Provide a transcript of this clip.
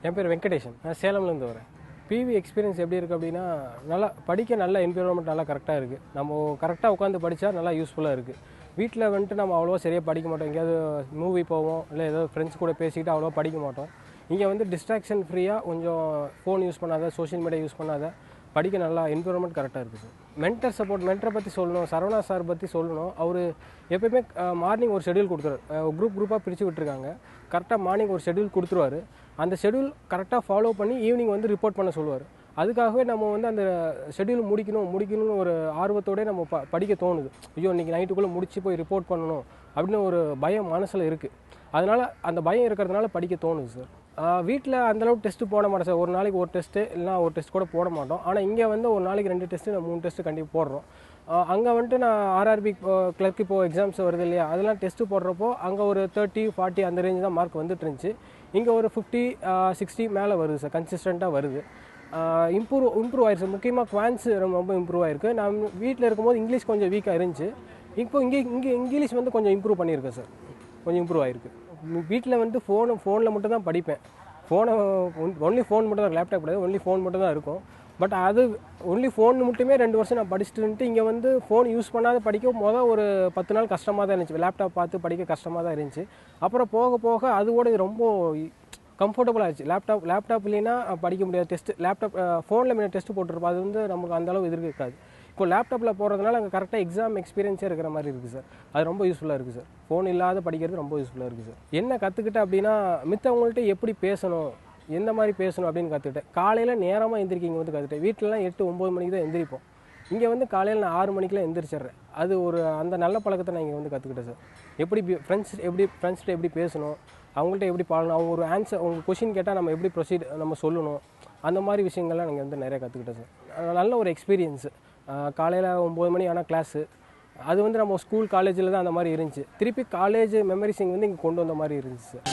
என் பேர் வெங்கடேஷ். நான் சேலம்லேருந்து வரேன். பிவி எக்ஸ்பீரியன்ஸ் எப்படி இருக்குது அப்படின்னா, நல்லா படிக்க நல்ல என்விரான்மெண்ட் நல்லா கரெக்டாக இருக்குது. நம்ம கரெக்டாக உட்காந்து படித்தா நல்லா யூஸ்ஃபுல்லாக இருக்குது. வீட்டில் வந்துட்டு நம்ம அவ்வளோவா சரியாக படிக்க மாட்டோம். எங்கேயாவது மூவி போவோம், இல்லை ஏதோ ஃப்ரெண்ட்ஸ் கூட பேசிக்கிட்டு அவ்வளோவா படிக்க மாட்டோம். இங்கே வந்து டிஸ்ட்ராக்ஷன் ஃப்ரீயாக கொஞ்சம் ஃபோன் யூஸ் பண்ணாத, சோஷியல் மீடியா யூஸ் பண்ணாத, படிக்க நல்லா என்விரான்மெண்ட் கரெக்டாக இருக்குது சார். மென்டர் சப்போர்ட், மென்டரை பற்றி சொல்லணும், சரவணா சார் பற்றி சொல்லணும். அவர் எப்போயுமே மார்னிங் ஒரு ஷெடியூல் கொடுத்துருவார். குரூப்பாக பிரித்து விட்டுருக்காங்க. கரெக்டாக மார்னிங் ஒரு ஷெடியூல் கொடுத்துருவார். அந்த ஷெடியூல் கரெக்டாக ஃபாலோ பண்ணி ஈவினிங் வந்து ரிப்போர்ட் பண்ண சொல்லுவார். அதுக்காகவே நம்ம வந்து அந்த ஷெடியூல் முடிக்கணும்னு ஒரு ஆர்வத்தோடய நம்ம படிக்க தோணுது. ஐயோ இன்றைக்கி நைட்டுக்குள்ளே முடிச்சு போய் ரிப்போர்ட் பண்ணணும் அப்படின்னு ஒரு பயம் மனசில் இருக்குது. அதனால் அந்த பயம் இருக்கிறதுனால படிக்க தோணுது சார். வீட்டில் அந்தளவுக்கு டெஸ்ட்டு போட மாட்டோம் சார். ஒரு நாளைக்கு ஒரு டெஸ்ட்டு இல்லைனா ஒரு டெஸ்ட் கூட போட மாட்டோம். ஆனால் இங்கே வந்து ஒரு நாளைக்கு 2 டெஸ்ட்டு 3 டெஸ்ட்டு கண்டிப்பாக போடுறோம். அங்கே வந்துட்டு நான் ஆர்ஆர்பி கிளர்க் இப்போது எக்ஸாம்ஸ் வருது இல்லையா, அதெல்லாம் டெஸ்ட்டு போடுறப்போ அங்கே ஒரு 30, 40 அந்த ரேஞ்சு தான் மார்க் வந்துட்டு இருந்துச்சு. இங்கே ஒரு 50, 60 மேலே வருது சார். கன்சிஸ்டண்ட்டாக வருது. இம்ப்ரூவ் ஆயிடுச்சு. முக்கியமாக குவான்ஸ் ரொம்ப இம்ப்ரூவ் ஆயிருக்கு. நான் வீட்டில் இருக்கும்போது இங்கிலீஷ் கொஞ்சம் வீக்காக இருந்துச்சு. இப்போ இங்கே இங்கிலீஷ் வந்து கொஞ்சம் இம்ப்ரூவ் பண்ணியிருக்கேன் சார். கொஞ்சம் இம்ப்ரூவ் ஆயிருக்கு. வீட்டில் வந்துட்டு ஃபோனில் மட்டும் தான் படிப்பேன். ஒன்லி ஃபோன் மட்டும் தான், லேப்டாப் கிடையாது, ஒன்லி ஃபோன் மட்டும் தான் இருக்கும். பட் அது ஒன்லி ஃபோன் மட்டுமே 2 வருஷம் நான் படிச்சுட்டு இங்கே வந்து ஃபோன் யூஸ் பண்ணாத படிக்க ஒரு 10 நாள் கஷ்டமாக தான் இருந்துச்சு. லேப்டாப் பார்த்து படிக்க கஷ்டமாக தான் இருந்துச்சு. அப்புறம் போக போக அதுவோட ரொம்ப கம்ஃபர்டபுள் ஆகிடுச்சு. லேப்டாப் இல்லைன்னா படிக்க முடியாது. லேப்டாப் ஃபோனில் முன்னாடி டெஸ்ட்டு போட்டுருப்போம். அது வந்து நமக்கு அந்தளவு இருக்காது. இப்போ லேப்டாப்பில் போகிறதுனால அங்கே கரெக்டாக எக்ஸாம் எக்ஸ்பீரியன்ஸே இருக்கிற மாதிரி இருக்குது சார். அது ரொம்ப யூஸ்ஃபுல்லாக இருக்குது சார். ஃபோன் இல்லாத படிக்கிறது ரொம்ப யூஸ்ஃபுல்லாக இருக்குது சார். என்ன கற்றுக்கிட்டேன் அப்படின்னா, மித்தவங்கள்ட்ட எப்படி பேசணும், எந்த மாதிரி பேசணும் அப்படின்னு கற்றுக்கிட்டேன். காலையில் நேரமாக எந்திரிக்கிங்க வந்து கற்றுக்கிட்டேன். வீட்டிலலாம் 8, 9 மணிக்கு தான் எந்திரிப்போம். இங்கே வந்து காலையில் நான் 6 மணிக்கெலாம் எந்திரிச்சிட்றேன். அது அந்த நல்ல பழக்கத்தை நான் இங்கே வந்து கற்றுக்கிட்டேன் சார். ஃப்ரெண்ட்ஸ்கிட்ட எப்படி பேசணும், அவங்கள்ட்ட எப்படி பாடணும், அவங்க ஒரு அவங்க கொஷின் கேட்டால் நம்ம எப்படி நம்ம சொல்லணும், அந்த மாதிரி விஷயங்கள்லாம் நீங்கள் வந்து நிறையா கற்றுக்கிட்டேன் சார். நல்ல ஒரு எக்ஸ்பீரியன்ஸு. காலையில் 9 மணி ஆனால் கிளாஸு. அது வந்து நம்ம ஸ்கூல் காலேஜில் தான் அந்த மாதிரி இருந்துச்சு. திருப்பி காலேஜ் மெமரிஸிங் வந்து இங்கே கொண்டு வந்த மாதிரி இருந்துச்சு சார்.